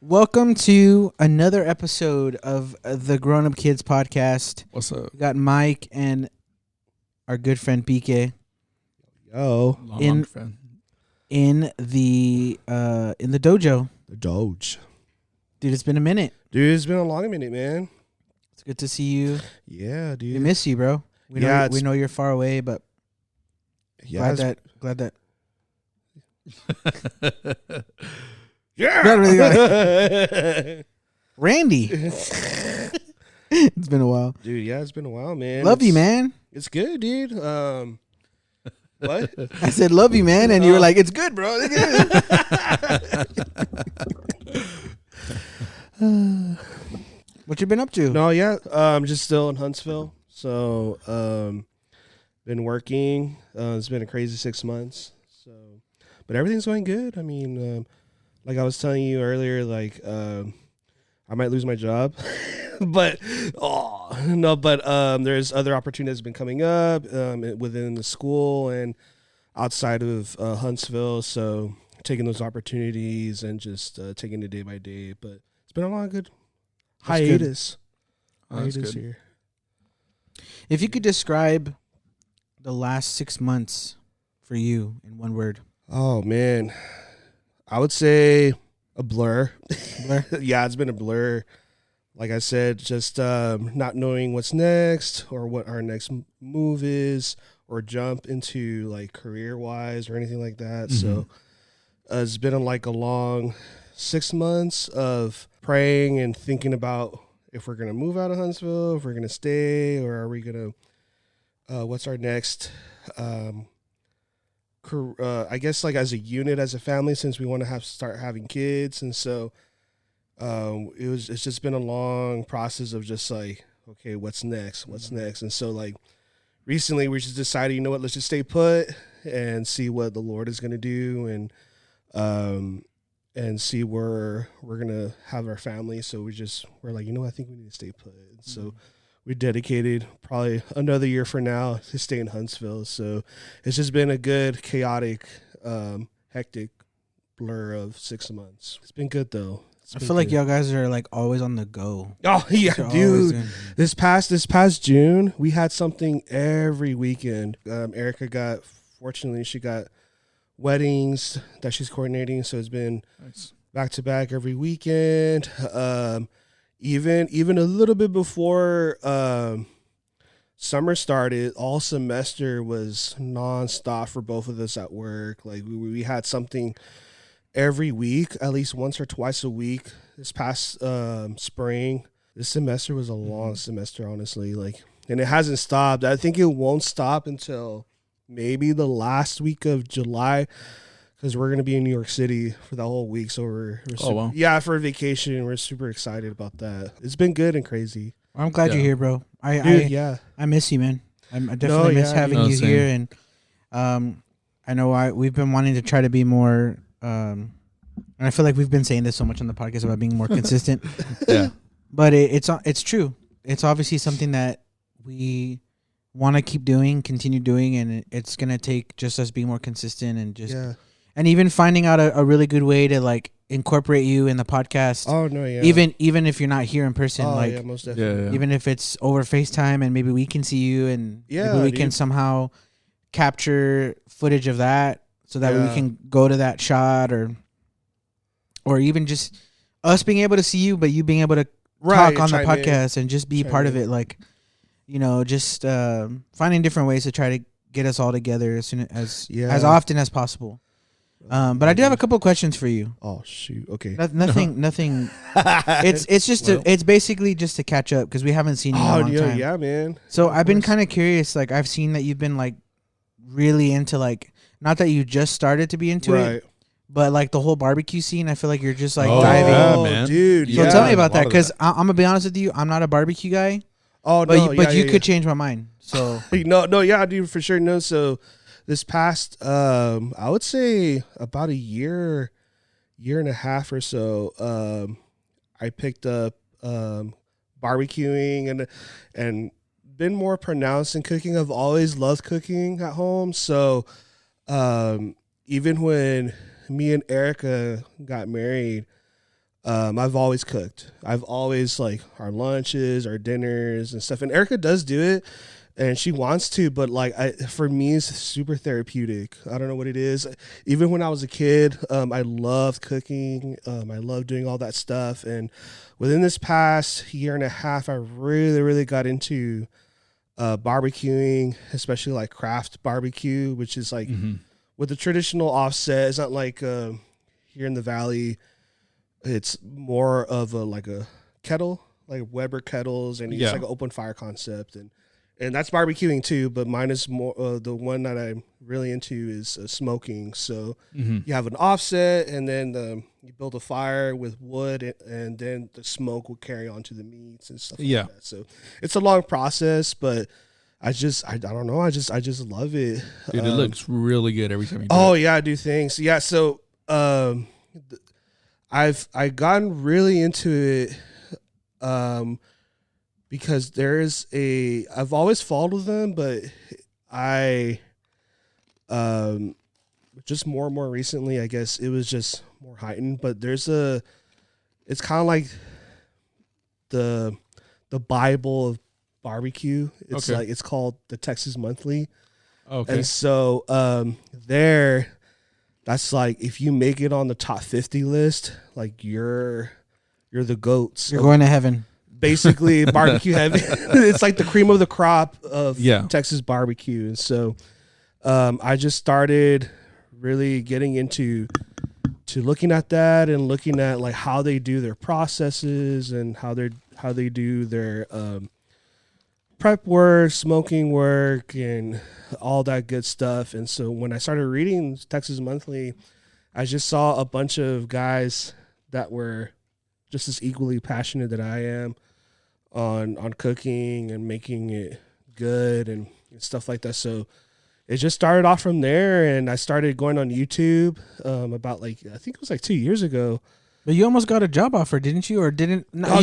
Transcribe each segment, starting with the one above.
Welcome to another episode of the Grown Up Kids podcast. What's up? We got Mike and our good friend Pique Yo, Long friend. in the dojo. the Doge. Dude, it's been a minute. Dude, it's been a long minute, man. It's good to see you. Yeah, dude. We miss you, bro. We know you're far away, but yeah, glad that yeah. Not really Randy. It's been a while. Dude, yeah, it's been a while, man. Love you, man. It's good, dude. What? I said love you, man, and you were like, it's good, bro. What you been up to? No, yeah. Just still in Huntsville. So, been working. It's been a crazy 6 months. So, but everything's going good. I mean, like I was telling you earlier, like I might lose my job, but there's other opportunities that have been coming up within the school and outside of Huntsville. So taking those opportunities and just taking it day by day. But it's been a lot of good hiatus. That's Hiatus good. here. If you could describe the last 6 months for you in one word. Oh man, I would say a blur. Blur? Yeah, it's been a blur. Like I said, just not knowing what's next or what our next move is or jump into like career wise or anything like that. Mm-hmm. So it's been like a long 6 months of praying and thinking about if we're going to move out of Huntsville, if we're going to stay, or are we going to, what's our next, I guess like as a unit, as a family, since we want to start having kids. And so it's just been a long process of just like, okay, what's next? And so like recently we just decided, you know what, let's just stay put and see what the Lord is going to do and see where we're going to have our family. So we're like, you know what, I think we need to stay put. And so we dedicated probably another year for now to stay in Huntsville. So it's just been a good, chaotic, hectic blur of 6 months. It's been good though. I feel like y'all guys are like always on the go. Oh yeah, You're always dude. This past June, we had something every weekend. Erica fortunately, she got weddings that she's coordinating, so it's been Nice. back to back every weekend. Even a little bit before summer started, all semester was nonstop for both of us at work. Like we had something every week, at least once or twice a week. This past spring, this semester was a long semester, honestly. Like, and it hasn't stopped. I think it won't stop until maybe the last week of July, because we're gonna be in New York City for the whole week. So we're wow. yeah, for a vacation. We're super excited about that. It's been good and crazy. I'm glad you're here, bro. Yeah. I miss you, man. I definitely miss having you same. here, and I know we've been wanting to try to be more. And I feel like we've been saying this so much on the podcast about being more consistent. Yeah. But it's true. It's obviously something that we want to keep doing, continue doing, and it's gonna take just us being more consistent and just and even finding out a really good way to like incorporate you in the podcast. Oh no, yeah. Even if you're not here in person, like yeah, most definitely. Yeah. even if it's over FaceTime and maybe we can see you and Yeah, maybe we can dude. somehow capture footage of that so that we Yeah. can go to that shot or even just us being able to see you, but you being able to talk on the chime in. podcast and just be Chime part of in. it. Like, just finding different ways to try to get us all together as often as possible. But I do have a couple of questions for you. Oh shoot. Okay. Nothing. It's just it's basically just to catch up because we haven't seen you in a long time. Yeah, man. So Of I've been course. kind of curious. Like I've seen that you've been like really into like not that you just started to be into it, but like the whole barbecue scene. I feel like you're just like diving. Yeah, Oh, man. dude. So yeah. tell me about a lot that of because I'm gonna be honest with you. I'm not a barbecue guy, Oh but no, you could change my mind. So no, yeah, dude, for sure. No, so this past, I would say about a year and a half or so, I picked up barbecuing and been more pronounced in cooking. I've always loved cooking at home. So even when me and Erica got married, I've always cooked. I've always like our lunches, our dinners and stuff. And Erica does do it and she wants to, but like for me it's super therapeutic. I don't know what it is. Even when I was a kid, I loved cooking. I loved doing all that stuff. And within this past year and a half, I really, really got into barbecuing, especially like craft barbecue, which is like with the traditional offset. It's not like here in the Valley. It's more of like a kettle, like Weber kettles, and it's like an open fire concept, and that's barbecuing too. But mine is more the one that I'm really into is smoking. So you have an offset, and then you build a fire with wood, and then the smoke will carry on to the meats and stuff like that. So it's a long process, but I don't know. I just love it. Dude, it looks really good every time you do it. Yeah, I do things. Yeah, so I've gotten really into it because I've always followed them, but I just more and more recently, I guess it was just more heightened. But it's kind of like the Bible of barbecue. It's like it's called the Texas Monthly. Okay, and so that's like if you make it on the top 50 list, like you're the goats. You're going to heaven. Basically, barbecue heaven. It's like the cream of the crop of Texas barbecue. And so I just started really getting into looking at that and looking at like how they do their processes and how they do their prep work, smoking work, and all that good stuff. And so when I started reading Texas Monthly, I just saw a bunch of guys that were just as equally passionate that I am on cooking and making it good and stuff like that. So it just started off from there, and I started going on YouTube about I think it was like 2 years ago. But you almost got a job offer, didn't you? Or didn't? No,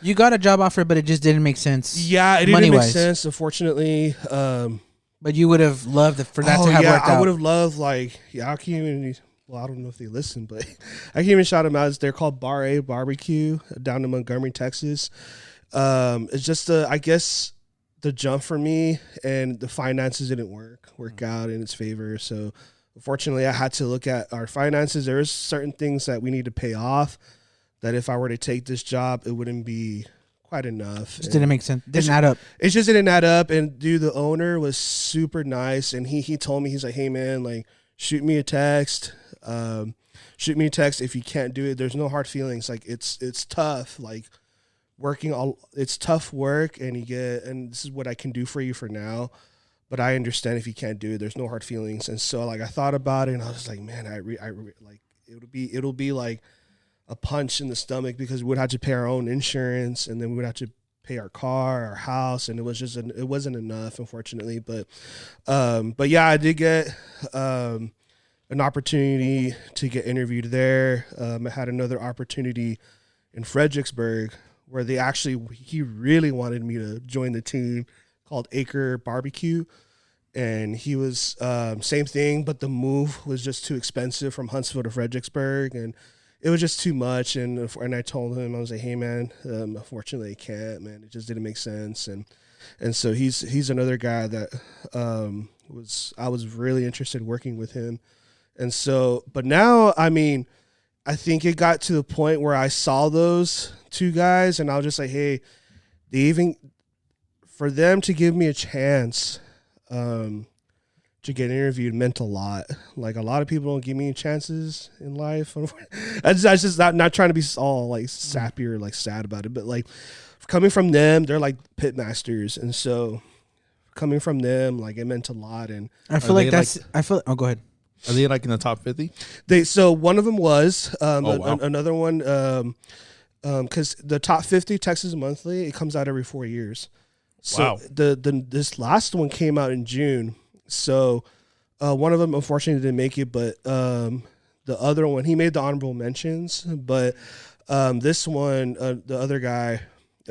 you got a job offer, but it just didn't make sense. Yeah, it didn't make sense, unfortunately. But you would have loved for that to have worked out. I would have loved I can't even. Well, I don't know if they listen, but I can't even shout them out. They're called Bar A Barbecue down in Montgomery, Texas. It's just I guess the jump for me, and the finances didn't work out in its favor. So unfortunately, I had to look at our finances. There is certain things that we need to pay off that if I were to take this job, it wouldn't be quite enough. Just didn't make sense. Didn't add up. It just didn't add up. And dude, the owner was super nice. And he told me, he's like, hey man, like shoot me a text. Shoot me a text if you can't do it. There's no hard feelings. Like it's tough. Like it's tough work, and this is what I can do for you for now. But I understand if you can't do it. There's no hard feelings. And so I thought about it, and I was like, man, I like it'll be like a punch in the stomach, because we would have to pay our own insurance, and then we would have to pay our car, our house, and it wasn't enough, unfortunately. But yeah, I did get an opportunity to get interviewed there. I had another opportunity in Fredericksburg where he really wanted me to join the team called Acre Barbecue. And he was same thing, but the move was just too expensive from Huntsville to Fredericksburg, and it was just too much. And I told him, I was like, hey man, unfortunately I can't, man. It just didn't make sense. And so he's another guy that I was really interested in working with him. And so, but now, I mean, I think it got to the point where I saw those two guys, and I was just like, hey, for them to give me a chance to get interviewed meant a lot. Like, a lot of people don't give me chances in life. I just not trying to be all like sappy or like sad about it, but like coming from them, they're like pit masters, and so coming from them, like it meant a lot. And I feel like that's. Oh, go ahead. Are they like in the top 50? So one of them was wow. Another one, because the top 50 Texas Monthly, it comes out every 4 years. So wow. This last one came out in June. So one of them unfortunately didn't make it, but the other one, he made the honorable mentions. But this one, the other guy,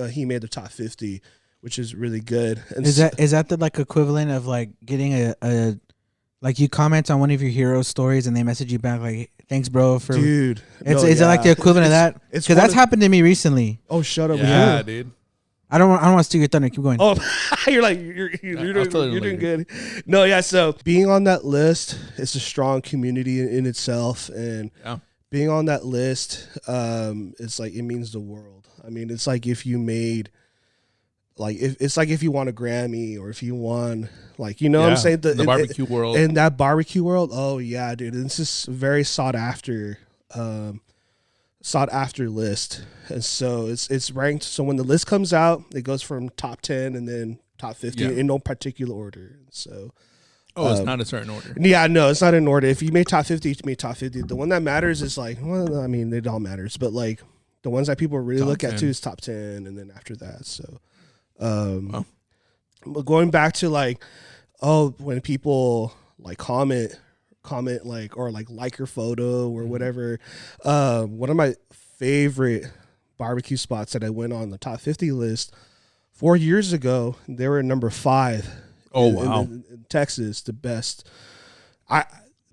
he made the top 50, which is really good. And is that the like equivalent of like getting a Like you comment on one of your heroes' stories and they message you back like, "Thanks, bro." For dude, is it like the equivalent of that? Because that's happened to me recently. Oh, shut up! Yeah, dude. I don't want to steal your thunder. Keep going. Oh, you're doing good. No, yeah. So being on that list is a strong community in itself, and being on that list, it's like it means the world. I mean, it's like if you made. Like it's like if you won a Grammy or if you won, like, you know what I'm saying? The barbecue world. In that barbecue world, oh yeah, dude. This is very sought after list. And so it's ranked. So when the list comes out, it goes from top 10 and then top 50 in no particular order. So it's not a certain order. Yeah, no, it's not in order. If you made top 50, you made top 50. The one that matters is like, well, I mean, it all matters, but like the ones that people really look at too is top 10 and then after that. So but going back to like, when people like comment like or like your photo or whatever, one of my favorite barbecue spots that I went on the top 50 list 4 years ago, they were number 5. In Texas, the best.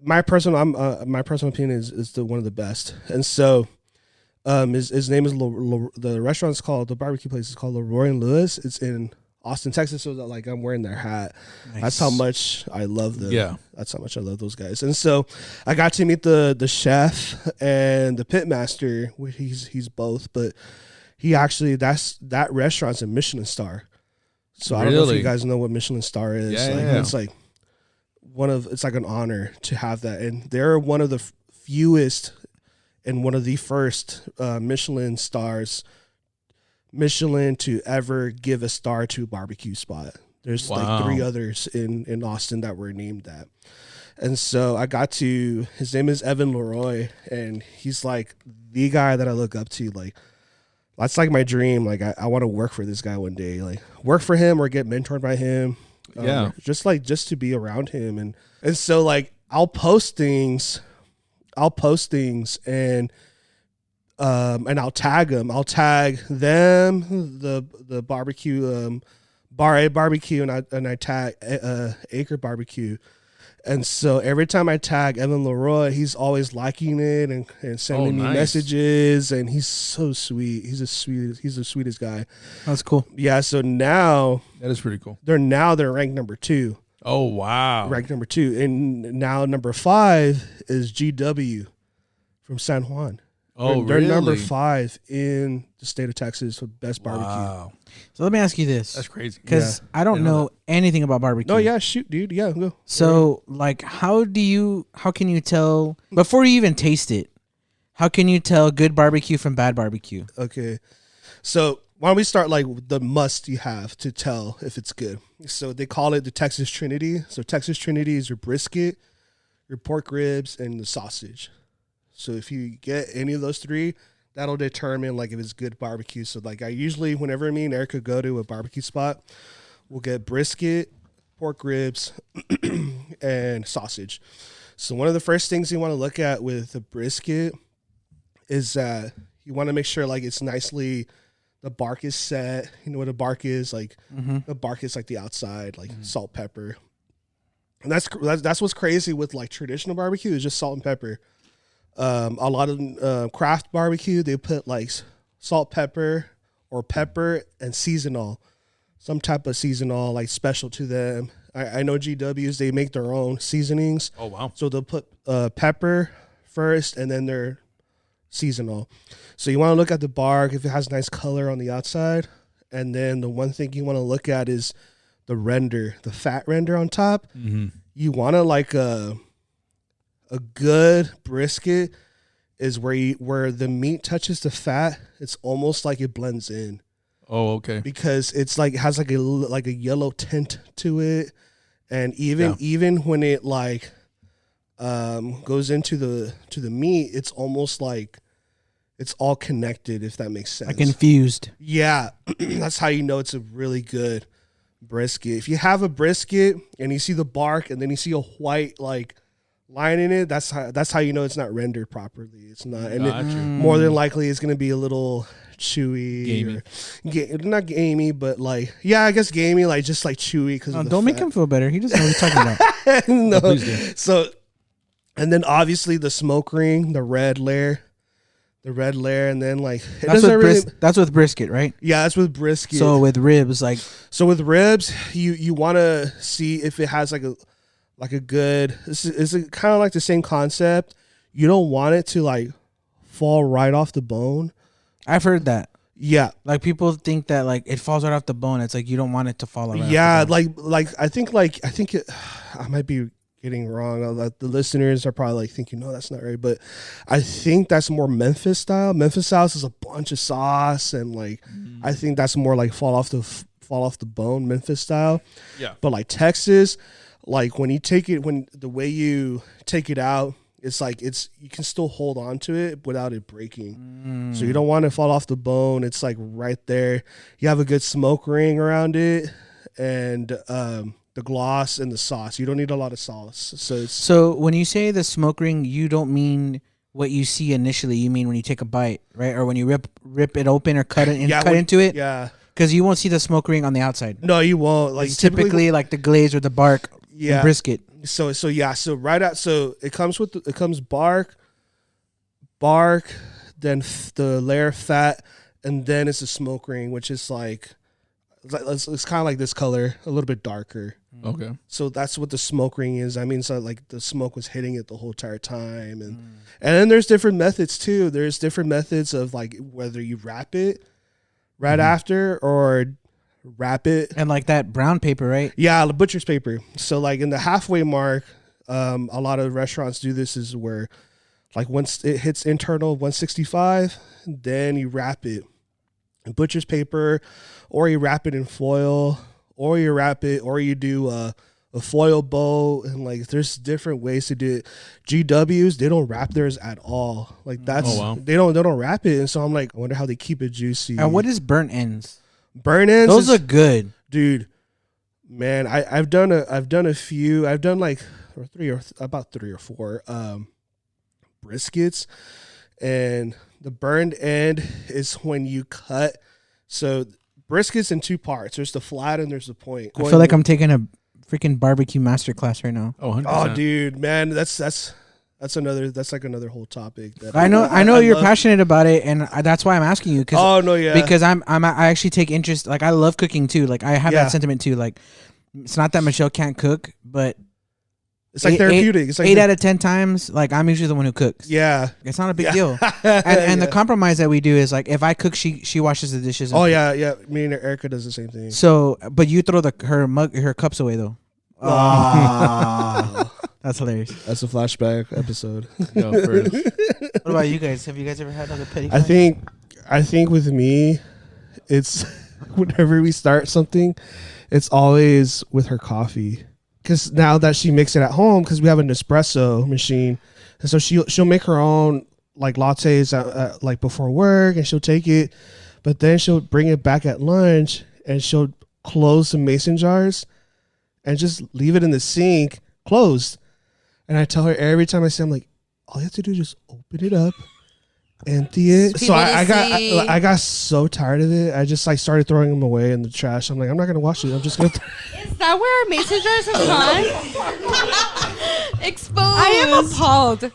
My personal opinion is the one of the best, and so. His name is the restaurant's called, the barbecue place is called Leroy and Lewis. It's in Austin, Texas. So that, like, I'm wearing their hat. Nice. That's how much I love them. Yeah, that's how much I love those guys. And so I got to meet the chef and the pit master. He's both, but he actually that restaurant's a Michelin star. So really? I don't know if you guys know what Michelin star is. It's like it's like an honor to have that, and they're one of the fewest. And one of the first Michelin to ever give a star to a barbecue spot. There's like 3 others in Austin that were named that. And so I got to, his name is Evan Leroy, and he's like the guy that I look up to. Like, that's like my dream. Like, I want to work for this guy one day. Like, work for him or get mentored by him. Just to be around him. And so, like, I'll post things and I'll tag them. I'll tag them, the barbecue, Bar A Barbecue, and I tag Acre Barbecue. And so every time I tag Evan Leroy, he's always liking it and sending me messages, and he's so sweet. He's the sweetest guy. That's cool. Yeah. So now that is pretty cool. They're ranked number 2. Oh, wow. Ranked number 2. And now number 5 is GW from San Juan. Oh, they're really? number 5 in the state of Texas for best barbecue. Wow. So let me ask you this. That's crazy. Because I don't know anything about barbecue. No, yeah, shoot, dude. Yeah, go. So, like, how can you tell, before you even taste it, how can you tell good barbecue from bad barbecue? Okay. So why don't we start like the must you have to tell if it's good. So they call it the Texas Trinity. So Texas Trinity is your brisket, your pork ribs, and the sausage. So if you get any of those 3, that'll determine like if it's good barbecue. So like I usually, whenever me and Erica go to a barbecue spot, we'll get brisket, pork ribs, and sausage. So one of the first things you want to look at with a brisket is that you want to make sure like it's nicely, the bark is set. You know what a bark is? Like the bark is like the outside, like salt, pepper. And that's what's crazy with like traditional barbecue is just salt and pepper. A lot of craft barbecue, they put like salt, pepper, or pepper and seasonal, some type of seasonal like special to them. I know GWs, they make their own seasonings. Oh, wow. So they'll put pepper first and then their seasonal. So you want to look at the bark if it has nice color on the outside. And then the one thing you want to look at is the render, the fat render on top. Mm-hmm. You want to like a good brisket is where the meat touches the fat. It's almost like it blends in. Oh, okay. Because it's like it has like a yellow tint to it, and even when it like goes into the meat, it's almost like it's all connected. If that makes sense. Like infused. Yeah, that's how you know it's a really good brisket. If you have a brisket and you see the bark and then you see a white like line in it, that's how you know it's not rendered properly. It's not, and more than likely it's going to be a little chewy. Gamey. Not gamey, but like, yeah, I guess gamey, like just like chewy. Because don't make him feel better. He doesn't know what he's talking about. No. Please do. So, and then obviously the smoke ring, the red layer, and then like it That's doesn't really. That's with brisket, right? Yeah, that's with brisket. So with ribs, like So with ribs, you want to see if it has like a good. It's kind of like the same concept. You don't want it to like fall right off the bone. I've heard that. Yeah, Like people think that like it falls right off the bone. It's like you don't want it to fall right yeah. off the bone. I think it. I might be getting wrong. The listeners are probably like thinking, no, that's not right. But I think that's more Memphis style. Memphis style is a bunch of sauce, and like I think that's more like fall off the bone Memphis style. Yeah. But like Texas, like when the way you take it out, it's like you can still hold on to it without it breaking. So you don't want to fall off the bone. It's like right there. You have a good smoke ring around it, and the gloss and the sauce. You don't need a lot of sauce. So when you say the smoke ring, you don't mean what you see initially. You mean when you take a bite, right? Or when you rip it open or cut it and cut into it. Yeah. Because you won't see the smoke ring on the outside. No, you won't. Like it's typically like the glaze or the bark. Yeah. Brisket. So right out. So it comes bark, then the layer of fat, and then it's a smoke ring, which is like it's kind of like this color, a little bit darker. Okay. So that's what the smoke ring is. I mean, so like the smoke was hitting it the whole entire time, and then there's different methods too. There's different methods of like whether you wrap it right after or wrap it. And like that brown paper, right? Yeah, the butcher's paper. So like in the halfway mark, a lot of restaurants do this is where like once it hits internal 165, then you wrap it in butcher's paper, or you wrap it in foil, or you do a foil bow, and like there's different ways to do it. GWs, they don't wrap theirs at all. Like that's they don't wrap it, and so I'm like, I wonder how they keep it juicy. And what is burnt ends? Burnt ends, those are good, dude. Man, I've done a few. I've done like three or four briskets, and the burned end is when you cut. So briskets in two parts. There's the flat and there's the point. I feel like I'm taking a freaking barbecue masterclass right now. Oh, 100%. Oh, dude, man, that's like another whole topic. That I know you're passionate about it, and that's why I'm asking you. Because I actually take interest. Like I love cooking too. Like I have that sentiment too. Like it's not that Michelle can't cook, but it's like therapeutic. It's like 8 out of 10 times, like I'm usually the one who cooks. Yeah, it's not a big deal. And the compromise that we do is like if I cook, she washes the dishes. Oh yeah. Me and Erica does the same thing. So, but you throw her cups away though. Oh. That's hilarious. That's a flashback episode. No, what about you guys? Have you guys ever had like a petty? I think with me, it's whenever we start something, it's always with her coffee. Because now that she makes it at home, because we have an espresso machine, and so she'll make her own like lattes like before work, and she'll take it, but then she'll bring it back at lunch, and she'll close some mason jars, and just leave it in the sink closed. And I tell her every time I say, I'm like, all you have to do is just open it up, empty it. So I got so tired of it. I just like started throwing them away in the trash. I'm like, I'm not gonna wash it. I'm just gonna. Is that where our mason jars have gone? Exposed. I am appalled.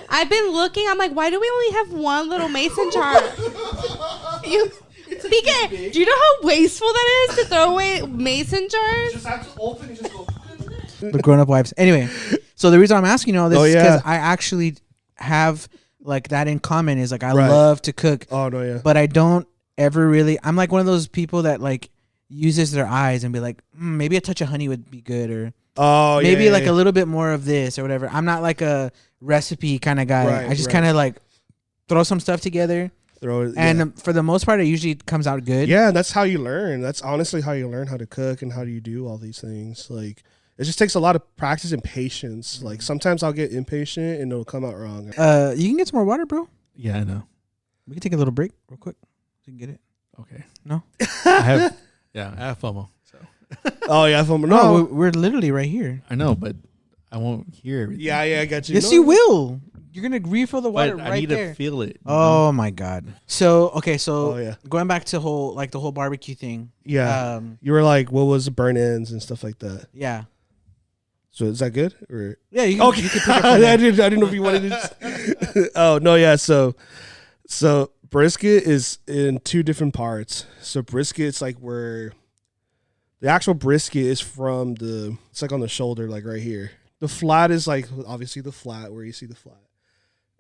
I've been looking. I'm like, why do we only have one little mason jar? Pique, do you know how wasteful that is to throw away mason jars? Just have to open and just go. The grown-up wives. Anyway, so the reason I'm asking you all this is because I actually have like that in common. Is like I love to cook. Oh no, yeah. But I don't ever really. I'm like one of those people that like uses their eyes and be like, maybe a touch of honey would be good, or maybe a little bit more of this or whatever. I'm not like a recipe kind of guy. I just kind of like throw some stuff together. Throw it, and for the most part, it usually comes out good. Yeah, that's how you learn. That's honestly how you learn how to cook and how do you do all these things. Like. It just takes a lot of practice and patience. Like sometimes I'll get impatient and it'll come out wrong. You can get some more water, bro. Yeah, I know. We can take a little break real quick. You can get it. Okay. No? I have FOMO. So. Oh yeah, FOMO. No, we're literally right here. I know, but I won't hear everything. Yeah, I got you. Yes, you will. You're gonna refill the water But right I need there. to feel it. Oh my god. So Oh yeah. going back to the whole barbecue thing. Yeah. You were like, what was the burn ends and stuff like that. Yeah. So is that good? Or Yeah. You can, okay. you can pick up from I there. didn't know if you wanted to. Oh no, yeah. So brisket is in two different parts. So brisket, it's like where the actual brisket is from it's like on the shoulder, like right here. The flat is like obviously the flat where you see the flat.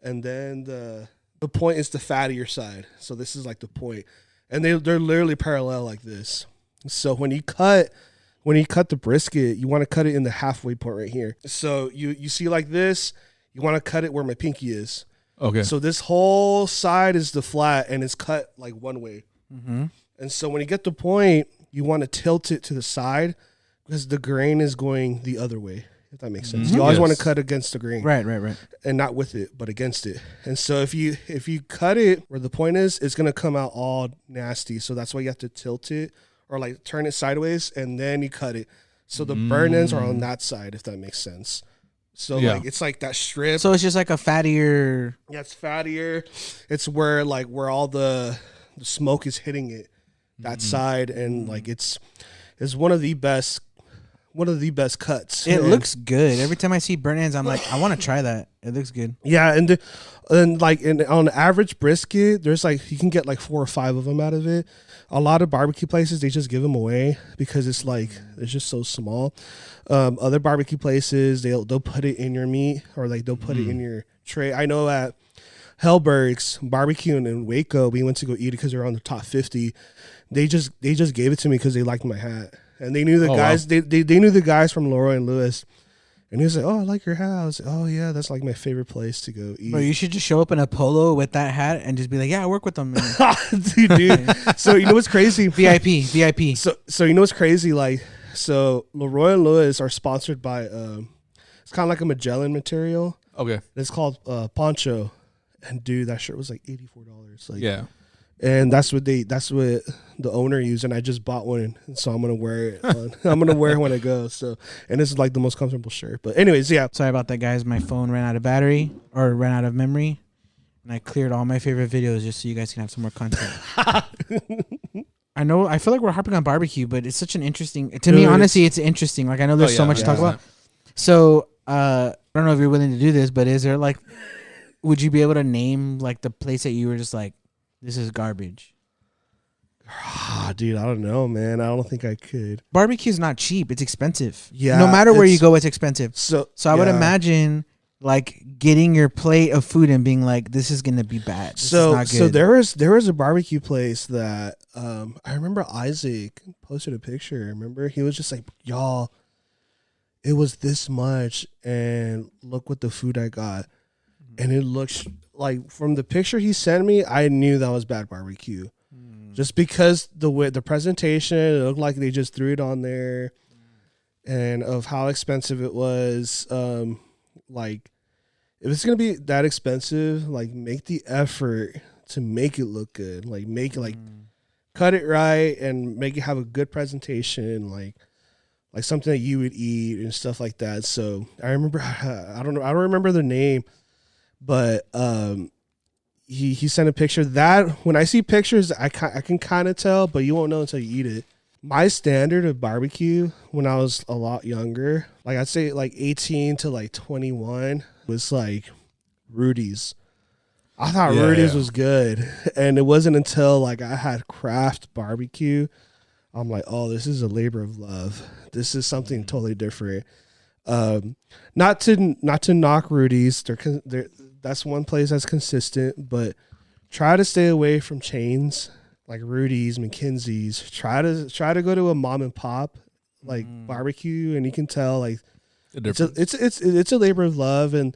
And then the point is the fattier side. So this is like the point. And they're literally parallel like this. So when you cut the brisket, you want to cut it in the halfway point right here. So you see like this, you want to cut it where my pinky is. Okay. So this whole side is the flat and it's cut like one way. Mm-hmm. And so when you get the point, you want to tilt it to the side because the grain is going the other way. If that makes sense. Mm-hmm. You always Yes. want to cut against the grain. Right. And not with it, but against it. And so if you cut it where the point is, it's gonna come out all nasty. So that's why you have to tilt it or like turn it sideways and then you cut it. So the burn ends are on that side, if that makes sense. So like it's like that strip. So it's just like a fattier. Yeah, it's fattier. It's where all the smoke is hitting it, that side, and like it's one of the best cuts. It And- looks good. Every time I see burnt ends, I'm like, I want to try that. It looks good. Yeah, and on the average brisket, there's like you can get like 4 or 5 of them out of it. A lot of barbecue places they just give them away because it's like it's just so small. Other barbecue places they'll put it in your meat or like they'll put it in your tray. I know at Hellberg's barbecue in Waco, we went to go eat it because they're on the top 50. They just gave it to me because they liked my hat and they knew the guys. Wow. They knew the guys from Leroy and Lewis. And he was like, "Oh, I like your hat." I was like, "Oh yeah, that's like my favorite place to go eat." Bro, you should just show up in a polo with that hat and just be like, "Yeah, I work with them." dude. So you know what's crazy? VIP. So you know what's crazy? Like, so Leroy and Lewis are sponsored by it's kind of like a Magellan material. Okay. It's called Poncho, and dude, that shirt was like $84. Like, Yeah. And that's what the owner used, and I just bought one, and so I'm gonna wear it. I'm gonna wear it when I go. So, and this is like the most comfortable shirt. But anyways, yeah. Sorry about that, guys. My phone ran out of battery or ran out of memory, and I cleared all my favorite videos just so you guys can have some more content. I know. I feel like we're harping on barbecue, but it's such an interesting. To me, honestly, it's interesting. Like I know there's so much to talk about. So I don't know if you're willing to do this, but is there like, would you be able to name like the place that you were just like, this is garbage? Dude, I don't know, man. I don't think I could. Barbecue's not cheap. It's expensive. Yeah. No matter where you go, it's expensive. So I would imagine like getting your plate of food and being like, this is gonna be bad. This is not good. So there was a barbecue place that I remember Isaac posted a picture. Remember, he was just like, "Y'all, it was this much, and look what the food I got." And it looks like from the picture he sent me, I knew that was bad barbecue. Just because the way the presentation, it looked like they just threw it on there, and of how expensive it was. Like, if it's gonna be that expensive, like make the effort to make it look good. Like make it like cut it right and make it have a good presentation. Like something that you would eat and stuff like that. So I remember, I don't remember the name. But he sent a picture that when I see pictures, I can kind of tell, but you won't know until you eat it. My standard of barbecue when I was a lot younger, like I'd say like 18 to like 21, was like Rudy's. I thought Rudy's was good. And it wasn't until like I had Kraft barbecue, I'm like, oh, this is a labor of love. This is something totally different. Not to knock Rudy's. They're that's one place that's consistent, but try to stay away from chains like Rudy's, McKinsey's. Try to go to a mom and pop like barbecue, and you can tell like it's a labor of love, and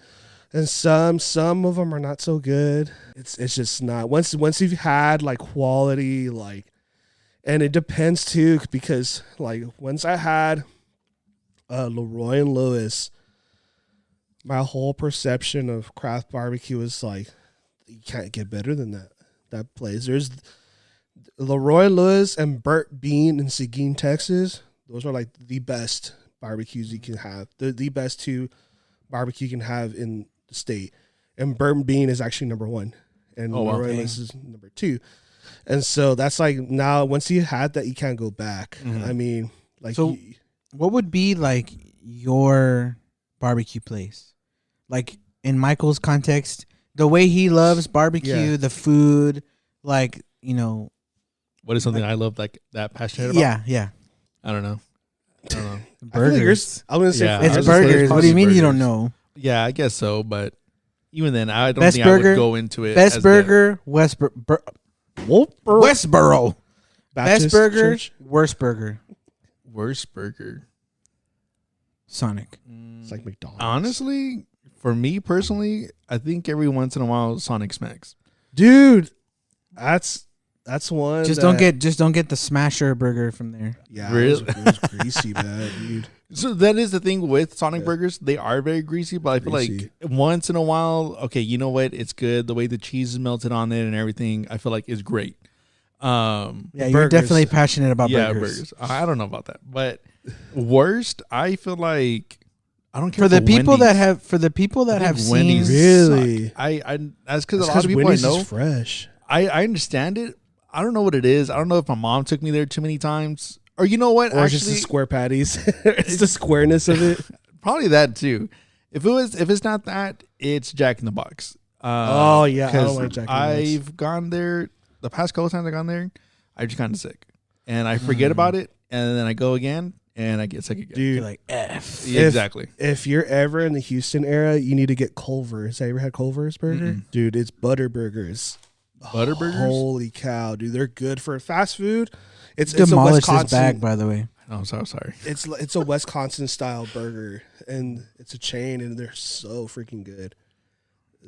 some of them are not so good. It's just not once you've had like quality, like, and it depends too, because like once I had Leroy and Lewis, my whole perception of Kraft barbecue is like, you can't get better than that place. There's Leroy Lewis and Burt Bean in Seguin, Texas. Those are like the best barbecues you can have. The best two barbecue you can have in the state. and burnt bean is actually number 1, and Royalist is number 2. And so that's like now once you had that, you can't go back. I mean, like, so what would be like your barbecue place? Like in Michael's context, the way he loves barbecue, the food, like, you know. What is something I love like that passionate about? Yeah. I don't know. Burgers. I'm gonna say it's burgers. What do you mean you don't know? Yeah, I guess so, but even then, I don't Best think burger, I would go into it. Best burger, Westboro. Best burger, Church. worst burger. Worst burger. Sonic. It's like McDonald's. Honestly, for me personally, I think every once in a while Sonic smacks. Dude, that's one. Just don't get the smasher burger from there. Yeah, Really? it was greasy, man, dude. So that is the thing with Sonic burgers. They are very greasy, but I feel like once in a while, okay, you know what? It's good. The way the cheese is melted on it and everything, I feel like is great. Yeah, you're definitely passionate about burgers. I don't know about that, but worst, I feel like I don't care for the people that have seen. Wendy's really. I that's because a lot of people Wendy's I know is fresh. I understand it. I don't know what it is. I don't know if my mom took me there too many times, or you know what? Or actually, just the square patties. It's the squareness of it. Probably that too. If it's not that, it's Jack in the Box. Oh yeah, I don't like Jack in the Box. I've gone there the past couple times I've gone there. I just kind of sick, and I forget about it, and then I go again, and I get sick again. Dude, you're like F. Yeah, exactly. If you're ever in the Houston area, you need to get Culver's. Have you ever had Culver's burger? Dude, it's butter burgers. Butter burgers? Holy cow, dude! They're good for fast food. It's a demolished Wisconsin this bag, by the way. Oh, I'm so sorry. It's a Wisconsin style burger, and it's a chain, and they're so freaking good.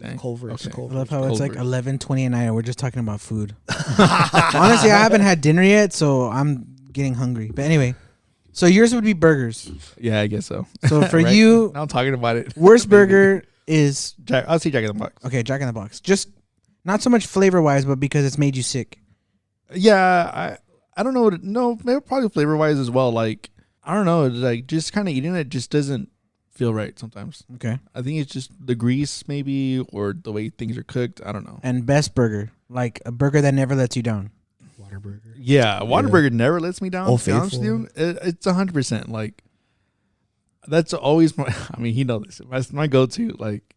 Dang. Culver's. Okay. I love how it's like 11:20 at night and we're just talking about food. Honestly, I haven't had dinner yet, so I'm getting hungry. But anyway, so yours would be burgers. Yeah, I guess so. So for Right? you, now I'm talking about it. worst burger is I'll see Jack in the Box. okay. Jack in the Box, just not so much flavor wise, but because it's made you sick. Yeah, I don't know. No, maybe probably flavor wise as well. Like I don't know. Like just kind of eating it just doesn't feel right sometimes. Okay. I think it's just the grease maybe or the way things are cooked. I don't know. And best burger, like a burger that never lets you down. Whataburger. Yeah, Whataburger never lets me down. Old To be honest with you, it's 100%. Like that's always my. I mean, he knows this. That's my go-to. Like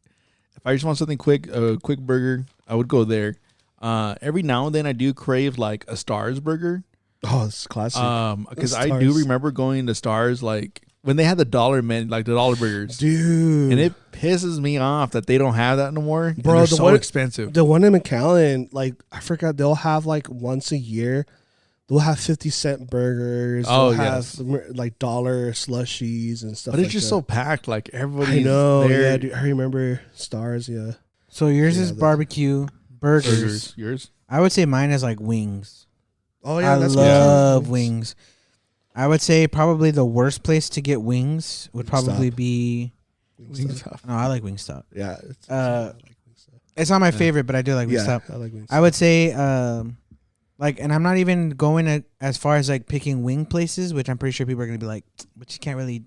if I just want something quick, a quick burger, I would go there. Every now and then I do crave like a Stars burger. Oh, it's classic. Because I do remember going to Stars like when they had the dollar menu, like the dollar burgers, dude. And it pisses me off that they don't have that no more. Bro, they're so expensive. The one in McAllen, like I forgot, they'll have like once a year, they'll have 50-cent burgers. Oh, they'll have like dollar slushies and stuff. But it's like just that. so packed. Like everybody. I know. There. Yeah, dude, I remember Stars. Yeah. So yours is barbecue burgers. Yours. I would say mine is like wings. Oh yeah, I that's love wings. I would say probably the worst place to get wings would probably be Wingstop. No, I like Wingstop. Yeah. It's not my favorite, but I do like Wingstop. I like Wingstop. I would say like, and I'm not even going as far as like picking wing places, which I'm pretty sure people are gonna be like, but you can't really.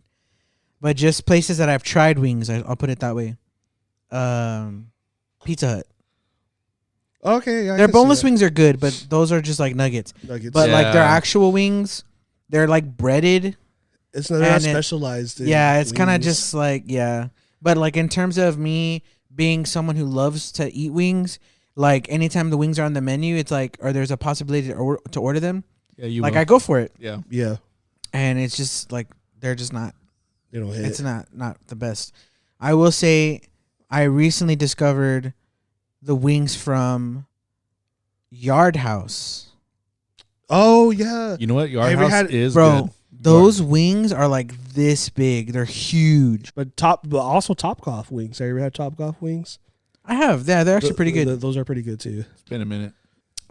But just places that I've tried wings, I'll put it that way. Pizza Hut. Okay, yeah. Their boneless wings are good, but those are just like nuggets. But like their actual wings, they're like breaded. It's not specialized. It's kind of just like But like in terms of me being someone who loves to eat wings, like anytime the wings are on the menu, it's like, or there's a possibility to order them. Yeah, you like will. I go for it. Yeah, yeah. And it's just like they're just not. They don't hit. It's not the best. I will say, I recently discovered the wings from Yard House. Oh yeah. You know what? Yard House is bro. Good. Those wings are like this big. They're huge. But also Topgolf wings. Have you ever had Topgolf wings? I have. Yeah, they're actually pretty good. Those are pretty good too. It's been a minute.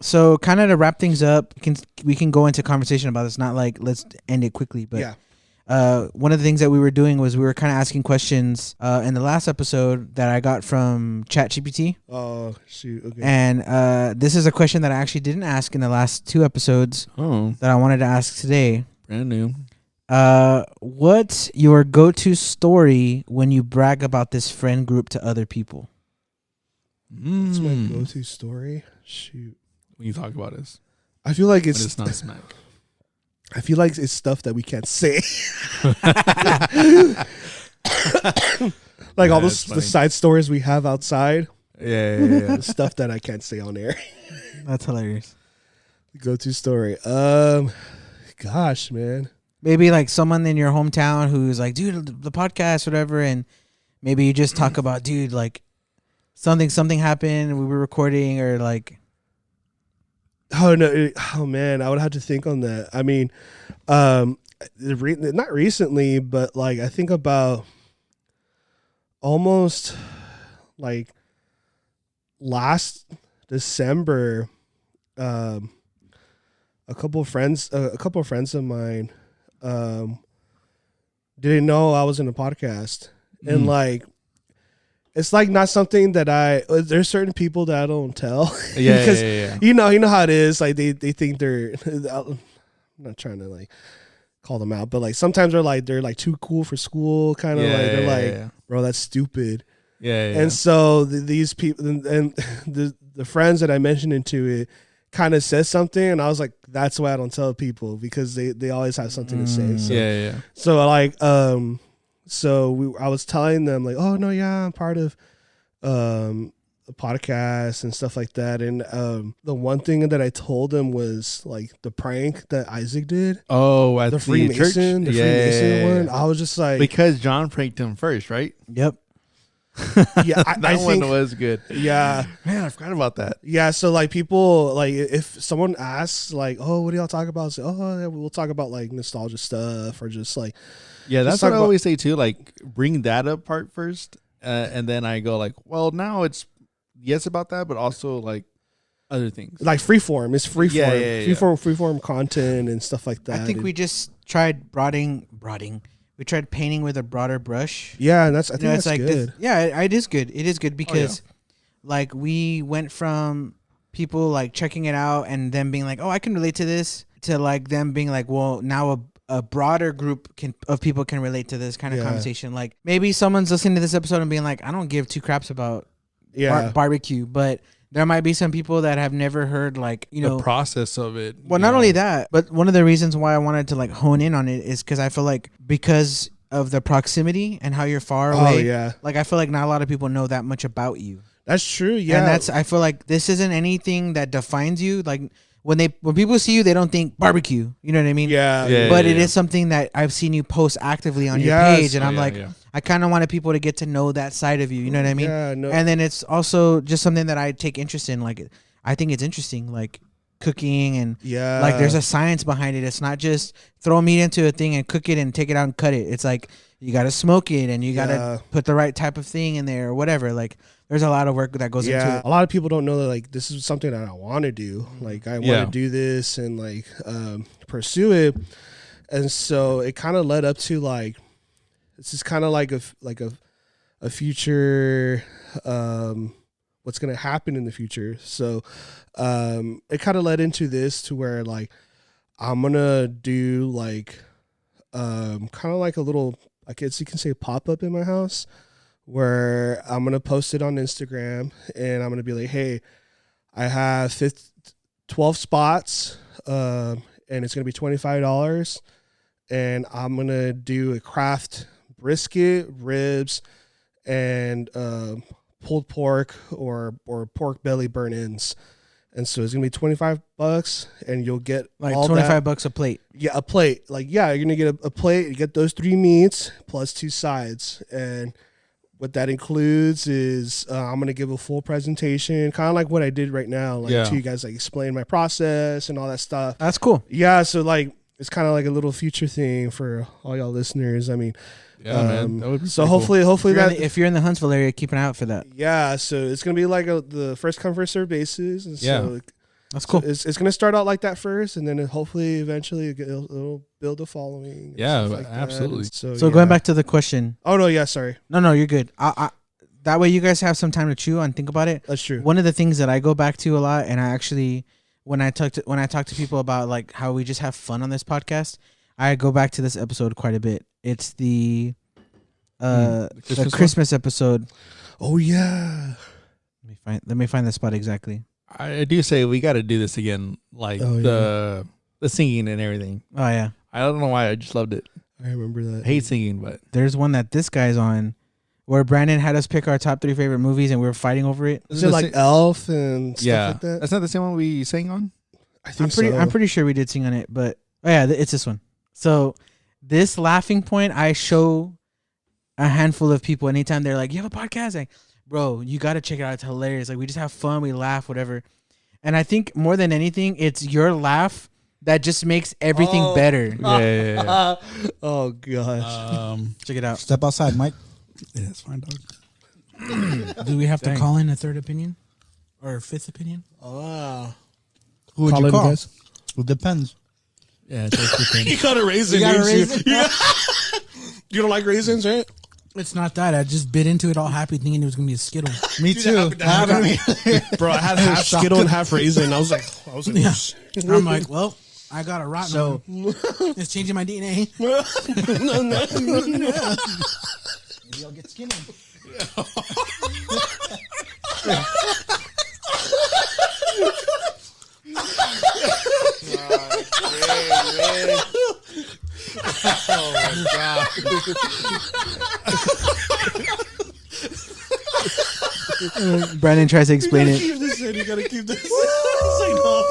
So kind of to wrap things up, we can go into conversation about this. Not like let's end it quickly, but yeah. One of the things that we were doing was we were kind of asking questions in the last episode that I got from ChatGPT. Oh shoot! Okay. And this is a question that I actually didn't ask in the last 2 episodes. Oh, that I wanted to ask today. Brand new. What's your go-to story when you brag about this friend group to other people? What's my go-to story? Shoot. When you talk about this, I feel like when it's not smack. I feel like it's stuff that we can't say. Like all the side stories we have outside. Yeah. Stuff that I can't say on air. That's hilarious. Go-to story. Gosh, man. Maybe like someone in your hometown who's like, dude, the podcast, whatever, and maybe you just talk about, dude, like something happened, we were recording, or like. Oh no! Oh man, I would have to think on that. I mean, not recently, but like I think about almost like last December. A couple of friends of mine didn't know I was in a podcast, and like. It's like not something that there's certain people that I don't tell. Yeah, because yeah. you know how it is. Like they think they're, I'm not trying to like call them out, but like sometimes they're like too cool for school. Kind of like, they're like, bro, that's stupid. Yeah. And so these people and the friends that I mentioned into it kind of says something. And I was like, that's why I don't tell people, because they always have something to say. So, yeah. So like, I was telling them like, oh no, yeah, I'm part of a podcast and stuff like that. And the one thing that I told them was like the prank that Isaac did. Oh, at the Freemason, church? Freemason one. I was just like, because John pranked him first, right? Yep. Yeah, I one think, was good. Yeah, man, I forgot about that. Yeah, so like people, like if someone asks like, oh, what do y'all talk about? Say, oh, yeah, we'll talk about like nostalgia stuff, or just like. Yeah, that's what I always say too. Like, bring that up part first, and then I go like, well, now it's yes about that, but also like other things. Like freeform, it's freeform, yeah. freeform content and stuff like that. I think we just tried broadening. We tried painting with a broader brush. Yeah, and I think that's like good. It is good. It is good because, like, we went from people like checking it out and them being like, oh, I can relate to this, to like them being like, well, now a broader group of people can relate to this kind of conversation. Like maybe someone's listening to this episode and being like, I don't give two craps about barbecue, but there might be some people that have never heard like, the process of it. Well, not only that, but one of the reasons why I wanted to like hone in on it is because I feel like because of the proximity and how you're far away. Like I feel like not a lot of people know that much about you. That's true. Yeah. And I feel like this isn't anything that defines you. Like when people see you, they don't think barbecue. You know what I mean? Yeah. But it is something that I've seen you post actively on your page, and I'm like, I kind of wanted people to get to know that side of you. You know what I mean? Yeah. No. And then it's also just something that I take interest in. Like I think it's interesting, like cooking and like there's a science behind it. It's not just throw meat into a thing and cook it and take it out and cut it. It's like you got to smoke it and you got to put the right type of thing in there or whatever. Like there's a lot of work that goes into it. A lot of people don't know that like this is something that I want to do. Like I want to do this and like pursue it. And so it kind of led up to like this is kind of like a future what's going to happen in the future. So it kind of led into this to where like I'm going to do like kind of like a little, I guess you can say pop-up in my house, where I'm going to post it on Instagram and I'm going to be like, hey, I have 12 spots and it's going to be $25. And I'm going to do a craft brisket, ribs, and pulled pork or pork belly burn-ins. And so it's going to be $25 and you'll get like all $25 a plate. Yeah, a plate. Like, yeah, you're going to get a plate. You get those 3 meats plus 2 sides. And what that includes is I'm going to give a full presentation, kind of like what I did right now, like to you guys, like explain my process and all that stuff. That's cool. Yeah, so like it's kind of like a little future thing for all y'all listeners. I mean, man, that would be so hopefully if you're in the Huntsville area, keep an eye out for that. Yeah, so it's gonna be like the first come first serve basis, and so that's cool. So it's gonna start out like that first, and then hopefully eventually it'll build a following. Yeah, like absolutely. So going back to the question. Oh no, yeah, sorry. No, you're good. I that way you guys have some time to chew and think about it. That's true. One of the things that I go back to a lot, and I actually when I talk to people about like how we just have fun on this podcast, I go back to this episode quite a bit. It's the Christmas episode. Oh yeah. Let me find the spot exactly. I do say we got to do this again, like the singing and everything. Oh yeah. I don't know why. I just loved it. I remember that. I hate singing, but There's one that this guy's on, where Brandon had us pick our top 3 favorite movies, and we were fighting over it. Is it like Elf and stuff like that? That's not the same one we sang on. I think I'm pretty sure we did sing on it, but it's this one. So this laughing point, I show a handful of people anytime they're like, "You have a podcast?" Like, bro, you got to check it out. It's hilarious. Like, we just have fun, we laugh, whatever. And I think more than anything, it's your laugh that just makes everything better. Yeah. Oh gosh. Check it out. Step outside, Mike. Yeah, it's fine, dog. Do we have to call in a third opinion or a fifth opinion? Wow. Who would Call you in, call? guys. Well, depends. Yeah, it's You got a raisin. You got a didn't you? raisin? You don't like raisins, right? It's not that. I just bit into it all happy thinking it was going to be a Skittle. Me too. Bro, I had half Skittle and half raisin. I was like, Yeah. I'm like, well, I got a rotten one. It's changing my DNA. Maybe I'll get skinny. oh my god. Brandon tries to explain it. Keep this in. You gotta keep this in. It's like, no.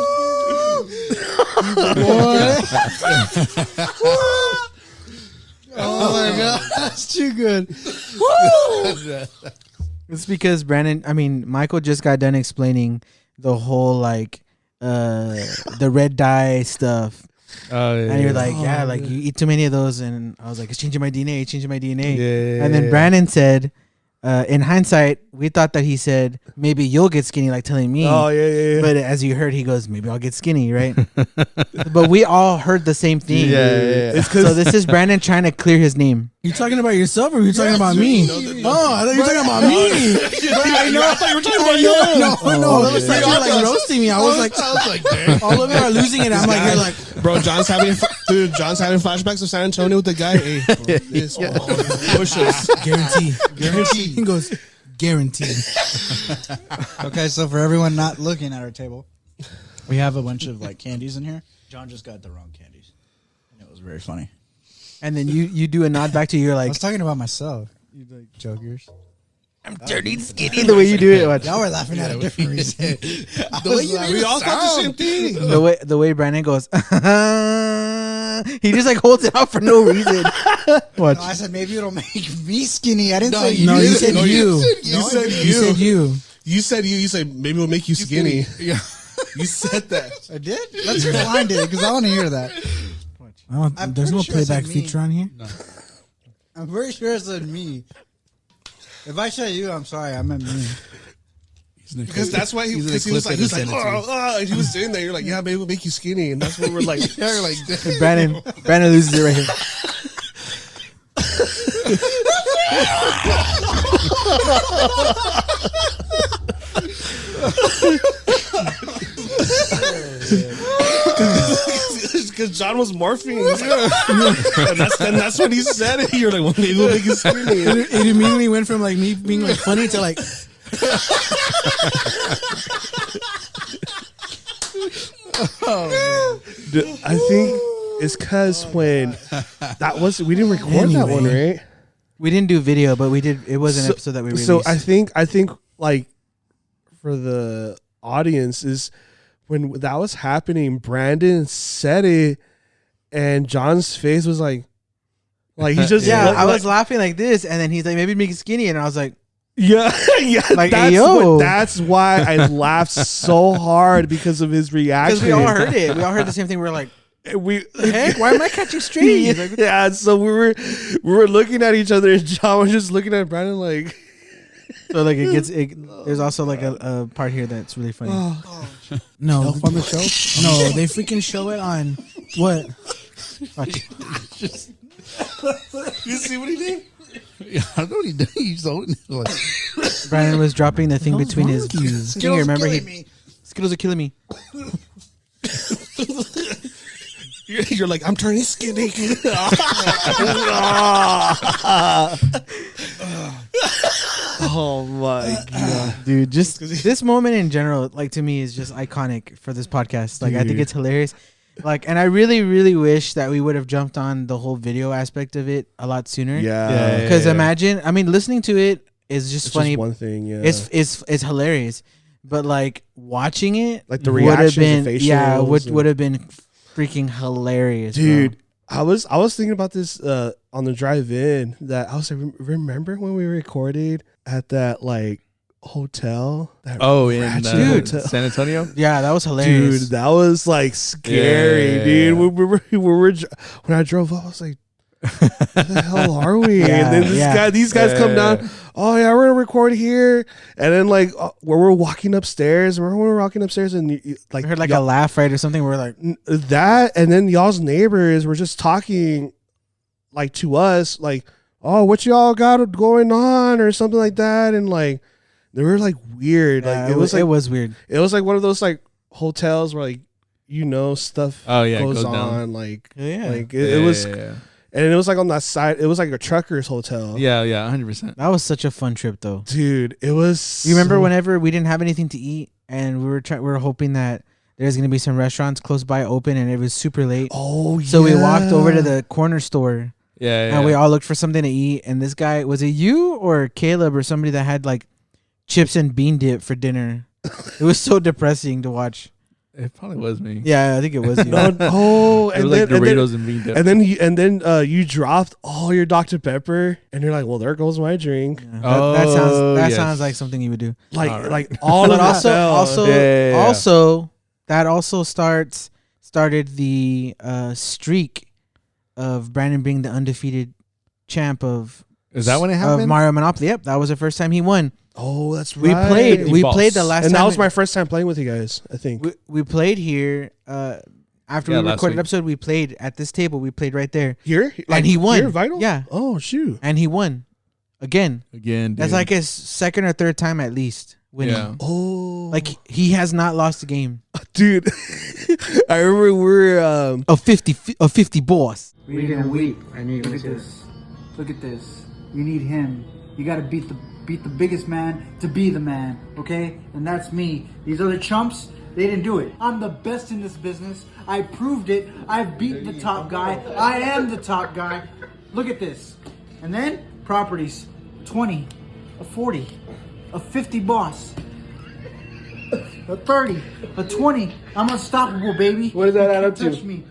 Oh my god, that's too good. It's because Michael just got done explaining the whole like the red dye stuff. And you're like, like you eat too many of those, and I was like, it's changing my DNA, Yeah. And then Brandon said, in hindsight, we thought that he said maybe you'll get skinny, like telling me. Oh yeah. But as you heard, he goes, maybe I'll get skinny, right? But we all heard the same thing. Yeah. It's So this is Brandon trying to clear his name. You talking about yourself or are you talking about me? Oh, I thought you were talking about me. I know. I thought you were talking about you. No. All of a sudden you're like roasting me. I was like, Dang. all of you are losing it. I'm like, you're like, Bro, John's having flashbacks of San Antonio with the guy. Hey, bro, this push-ups. guarantee. He goes, guarantee. Okay, so for everyone not looking at our table, we have a bunch of like candies in here. John just got the wrong candies, and it was very funny. And then you do a nod back to you, you're I like, was talking about myself. You like jokers. I'm dirty skinny. The way you do it. Watch. Y'all were laughing at a different reason. We all thought the same thing. The way Brandon goes, he just like holds it out for no reason. Watch. No, I said maybe it'll make me skinny. I didn't say No, you you. said you. You said You said you. You said you. You said maybe it'll make you skinny. Yeah. You said that. I did. Let's rewind it because I want to hear that. I'm There's no pretty sure it said playback me. feature on here. No. I'm very sure it said me. If I said you, I'm sorry. I meant me. Because that's why he was like, and he was sitting there. You're like, yeah, maybe it'll make you skinny, and that's what we're like. You're like, Brandon loses it right here. because John was morphing, and that's when he said it. You're like, well, maybe it'll make you skinny. It immediately went from like me being like funny to like. I think it's because when that was we didn't record that one, right? We didn't do video, but we did. It was an episode that we released. So I think like for the audience is when that was happening, Brandon said it, and John's face was like he just I was laughing like this, and then he's like, maybe make it skinny, and I was like, yeah. Like, that's why I laughed so hard because of his reaction. because we all heard it. We all heard the same thing. We were like, We heck, why am I catching strings? Like, yeah, so we were looking at each other, and John was just looking at Brandon like. so like there's also like a part here that's really funny. No, Elf on the show? no, they freaking show it on what? Watch. You see what he did? Yeah, I know what he did. He's holding it like, Brandon was dropping the thing What's between wrong his with you? finger. Remember, Skittles are killing me. Skittles are killing me. You're like, I'm turning skinny. Oh my god, dude! Just this moment in general, like to me, is just iconic for this podcast. Like I think it's hilarious. Like, and I really, really wish that we would have jumped on the whole video aspect of it a lot sooner. Yeah, because imagine, I mean, listening to it is just funny. Just one thing, yeah, it's hilarious, but like watching it, like the reactions, the facials, would have been freaking hilarious, dude. bro. I was thinking about this on the drive in that I was like, remember when we recorded at that like hotel? That in hotel? San Antonio. Yeah, that was hilarious, dude. That was like scary, dude. When I drove up, I was like, where the hell are we? And then these guys come down. Oh yeah, we're gonna record here. And then like where we're walking upstairs. Remember when we were walking upstairs and like I heard like a laugh, right, or something. We're like that, and then y'all's neighbors were just talking like to us, like, oh, what y'all got going on or something like that, and like they were like weird. Yeah, like it was weird. It was like one of those like hotels where like stuff goes on down. like like it was. Yeah. And it was like on that side. It was like a trucker's hotel. Yeah, 100%. That was such a fun trip, though, dude. It was. You remember whenever we didn't have anything to eat, and we were hoping that there's gonna be some restaurants close by open, and it was super late. Oh, yeah. So we walked over to the corner store. Yeah. And we all looked for something to eat. And this guy, was it you or Caleb or somebody that had like chips and bean dip for dinner? It was so depressing to watch. It probably was me. Yeah, I think it was you. And then Doritos and bean dip. And then you dropped all your Dr. Pepper, and you're like, well, there goes my drink. Yeah, that sounds like something you would do. Like all of it. Also, that also started the streak of Brandon being the undefeated champ of. Is that when it happened? Of Mario Monopoly. Yep, that was the first time he won. Oh, that's right. We played the last time. And that was my first time playing with you guys, I think. We played here. After we recorded an episode, we played at this table. We played right there. Here? And he won. Here, Vital? Yeah. Oh, shoot. And he won. Again, dude. That's like his second or third time at least winning. Yeah. Oh. Like, he has not lost a game. Dude. I remember we're... A 50 boss. We need a week. Look at this. Look at this. You need him. You got to beat the biggest man to be the man, okay? And that's me. These other chumps, they didn't do it. I'm the best in this business. I proved it. I've beat the top guy. I am the top guy. Look at this. And then properties, 20, a 40, a 50 boss, a 30, a 20. I'm unstoppable, baby. What does that add up to? Touch me.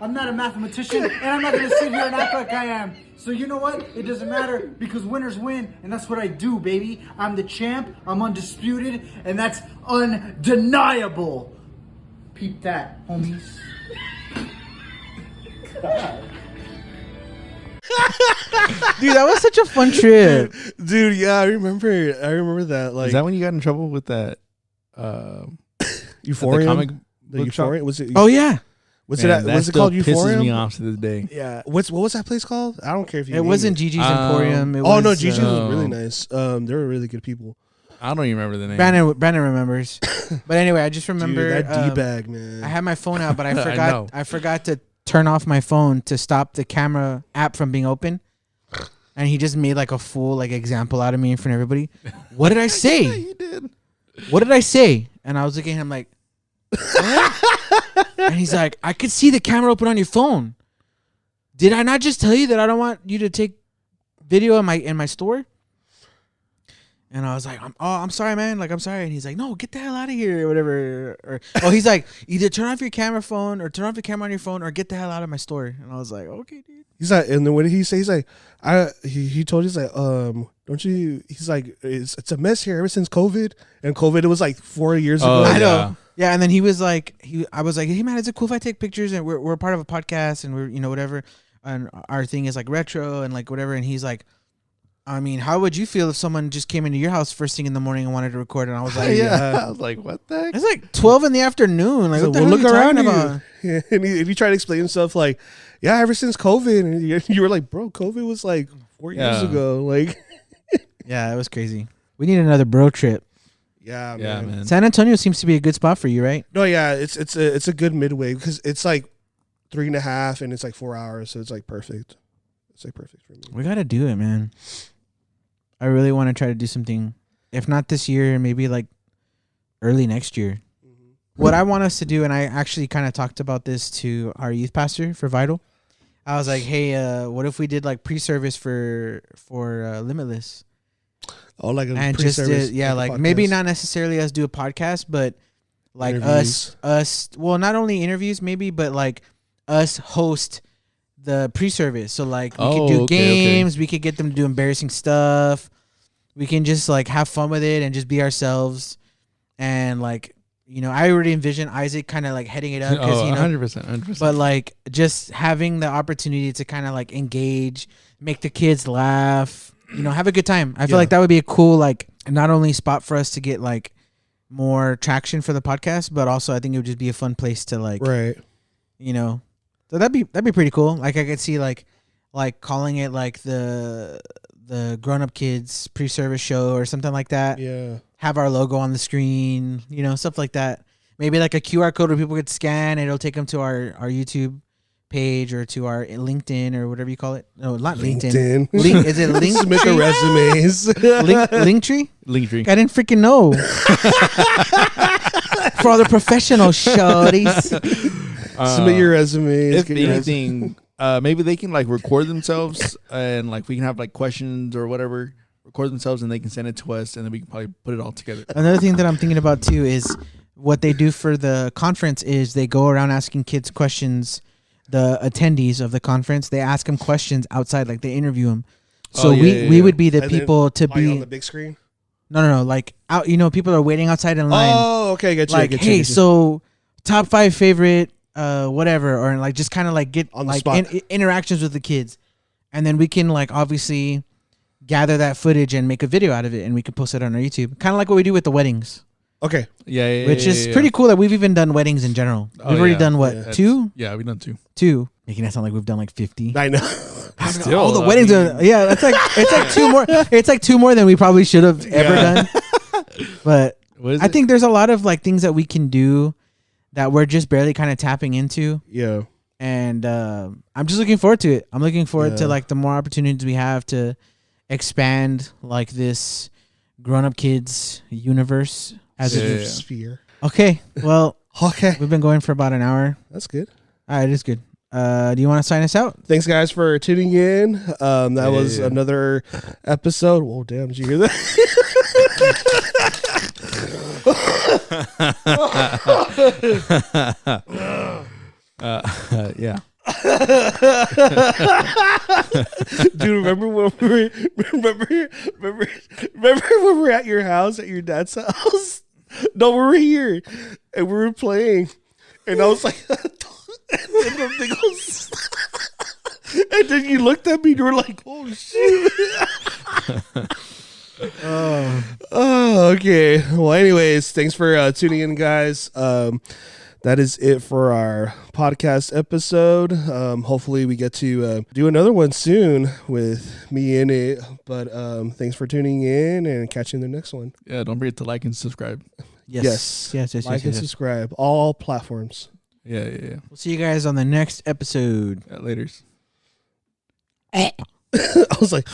I'm not a mathematician, and I'm not going to sit here and act like I am. So you know what? It doesn't matter, because winners win, and that's what I do, baby. I'm the champ, I'm undisputed, and that's undeniable. Peep that, homies. Dude, that was such a fun trip. Dude, yeah, I remember that. Like, is that when you got in trouble with that Euphoria? The comic book Euphoria? Was it? Oh, yeah. Was it called Euphoria? Pisses me off to this day. Yeah. What was that place called? I don't care if you. It wasn't Gigi's Emporium. It no, was, Gigi's was really nice. They were really good people. I don't even remember the name. Brandon remembers. But anyway, I just remember dude, that D-bag, man. I had my phone out, but I forgot to turn off my phone to stop the camera app from being open. And he just made like a full like example out of me in front of everybody. What did I say? Yeah, you did. What did I say? And I was looking at him like, what? And he's like, I could see the camera open on your phone. Did I not just tell you that I don't want you to take video in my store? And I was like, I'm sorry, man. Like, I'm sorry. And he's like, no, get the hell out of here or whatever. He's like, either turn off your camera phone or turn off the camera on your phone or get the hell out of my store. And I was like, okay, dude. He's like, and then what did he say? He's like, he told you, he's like, don't you? He's like, it's a mess here ever since COVID. And COVID, it was like 4 years ago. I know. Yeah, and then he was like, I was like, hey man, is it cool if I take pictures and we're part of a podcast and we're whatever, and our thing is like retro and like whatever. And he's like, I mean, how would you feel if someone just came into your house first thing in the morning and wanted to record? And I was like, yeah. I was like, what the heck? It's like 12 in the afternoon. Like, what the hell look are you around talking about? about? Yeah, and he tried to explain himself like, yeah, ever since COVID. And you were like, bro, COVID was like 4 years ago. Like, yeah, it was crazy. We need another bro trip. Yeah, man. San Antonio seems to be a good spot for you, right? No, yeah, it's a good midway because it's like 3.5 and it's like 4 hours, so it's like perfect. It's like perfect for me. We gotta do it, man. I really want to try to do something. If not this year, maybe like early next year. What I want us to do, and I actually kind of talked about this to our youth pastor for Vital. I was like, hey, what if we did like pre-service for Limitless? Oh, like a and just pre-service, like a maybe podcast? not necessarily us do a podcast, but like Interviews. us. Well, not only interviews, maybe, but like us host the pre-service. So like we could do games. We could get them to do embarrassing stuff. We can just like have fun with it and just be ourselves. And like, you know, I already envision Isaac kind of like heading it up. Oh, you know, 100%. but like just having the opportunity to kind of like engage, make the kids laugh, you know, have a good time. I feel like that would be a cool, like, not only spot for us to get like more traction for the podcast, but also I think it would just be a fun place to like, Right. you know, so that'd be pretty cool. Like I could see like calling it like the Grown Up Kids pre-service show or something like that. Yeah. Have our logo on the screen, you know, stuff like that. Maybe like a QR code where people could scan and it'll take them to our YouTube page or to our LinkedIn or whatever you call it. No, not LinkedIn. Is it Link? Submit the resumes. Linktree? Linktree. I didn't freaking know. For all the professional shorties. Submit your resumes. If get your anything, maybe they can like record themselves and like we can have like questions or whatever. Record themselves and they can send it to us and then we can probably put it all together. Another thing that I'm thinking about too is what they do for the conference is they go around asking kids questions. The attendees of the conference, they ask them questions outside, like they interview them. So we would be the And people to play be on the big screen. no, like out. You know, people are waiting outside in line. Oh, okay, get you. Like, get you, hey, get you. so top 5 favorite, whatever, or like just kind of like get On the like spot. interactions with the kids, and then we can like obviously gather that footage and make a video out of it, and we can post it on our YouTube, kind of like what we do with the weddings. Okay. Yeah, Which is pretty cool that we've even done weddings in general. Oh, We've already yeah. done what, Yeah. 2? Yeah, we've done 2. 2. Making it sound like we've done like 50. I know. Still, All the I weddings mean- are it's like 2 more. It's like 2 more than we probably should have ever done. But What is I it? think there's a lot of like things that we can do that we're just barely kind of tapping into. Yeah. And I'm just looking forward to it. I'm looking forward to like the more opportunities we have to expand like this Grown Up Kids universe as a Sphere. Okay. Well, Okay. we've been going for about an hour. That's good. All right, it's good. Do you want to sign us out? Thanks, guys, for tuning in. That was another episode. Whoa, damn! Did you hear that? Yeah. Dude, remember when we were at your house, at your dad's house? No, we were here and we were playing, and I was like, and then the thing was, and then you looked at me and you were like, "Oh shit!" Oh, okay. Well, anyways, thanks for tuning in, guys. That is it for our podcast episode. Hopefully we get to do another one soon with me in it. But thanks for tuning in and catching the next one. Yeah, don't forget to like and subscribe. Yes. Yes. Like and subscribe. All platforms. Yeah. We'll see you guys on the next episode. Laters. I was like...